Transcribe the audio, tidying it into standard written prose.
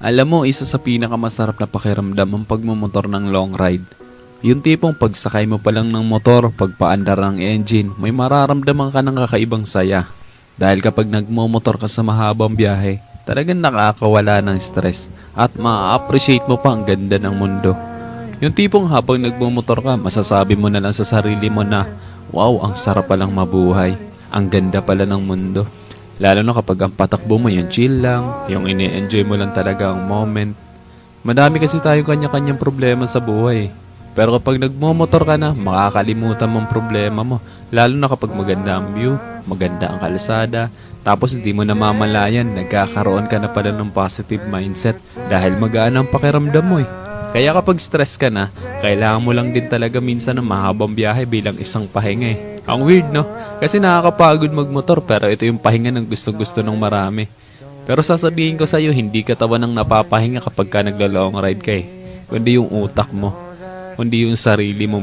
Alam mo, isa sa pinakamasarap na pakiramdam ang pagmumotor ng long ride. Yung tipong pagsakay mo pa lang ng motor, pagpaandar ng engine, may mararamdaman ka ng kakaibang saya. Dahil kapag nagmumotor ka sa mahabang biyahe, talagang nakakawala ng stress at ma-appreciate mo pa ang ganda ng mundo. Yung tipong habang nagmumotor ka, masasabi mo na lang sa sarili mo na, wow, ang sarap palang mabuhay. Ang ganda pala ng mundo. Lalo na kapag ang patakbo mo yung chill lang, yung ini-enjoy mo lang talaga ang moment. Madami kasi tayo kanya-kanyang problema sa buhay. Pero kapag nagmomotor ka na, makakalimutan mong problema mo. Lalo na kapag maganda ang view, maganda ang kalsada, tapos hindi mo namamalayan, nagkakaroon ka na pala ng positive mindset dahil magaan ang pakiramdam mo eh. Kaya kapag stress ka na, kailangan mo lang din talaga minsan ng mahabang biyahe bilang isang pahinga eh. Ang weird no? Kasi nakakapagod magmotor pero ito yung pahinga ng gusto-gusto ng marami. Pero sasabihin ko sa'yo, hindi katawan ng napapahinga kapag ka nagla-long ride ka eh. Kundi yung utak mo, kundi yung sarili mo.